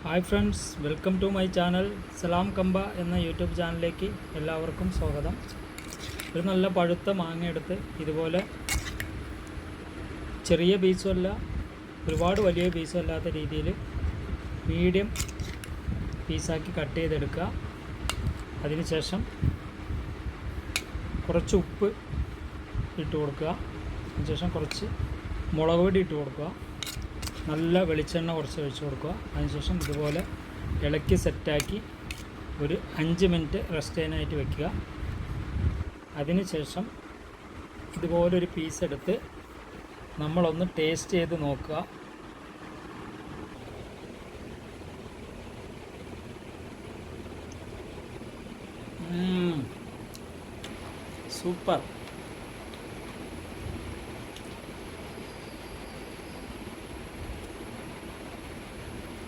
Hi friends, welcome to my channel. Salam Kampa എന്ന YouTube ചാനലിലേക്ക് എല്ലാവർക്കും സ്വാഗതം. ഒരു നല്ല പഴുത്ത മാങ്ങ എടുത്ത് ഇതുപോലെ ചെറിയ പീസുമല്ല, ഒരുപാട് വലിയ പീസും അല്ലാത്ത രീതിയിൽ മീഡിയം പീസാക്കി കട്ട് ചെയ്തെടുക്കുക. അതിനുശേഷം കുറച്ച് ഉപ്പ് ഇട്ട് കൊടുക്കുക. അതിനുശേഷം കുറച്ച് മുളക് പൊടി ഇട്ട് കൊടുക്കുക. നല്ല വെളിച്ചെണ്ണ കുറച്ച് ഒഴിച്ച് കൊടുക്കുക. അതിനുശേഷം ഇതുപോലെ ഇളക്കി സെറ്റാക്കി ഒരു 5 മിനിറ്റ് റെസ്റ്റ് ചെയ്യാനായിട്ട് വയ്ക്കുക. അതിനുശേഷം ഇതുപോലൊരു പീസ് എടുത്ത് നമ്മളൊന്ന് ടേസ്റ്റ് ചെയ്ത് നോക്കുക. സൂപ്പർ.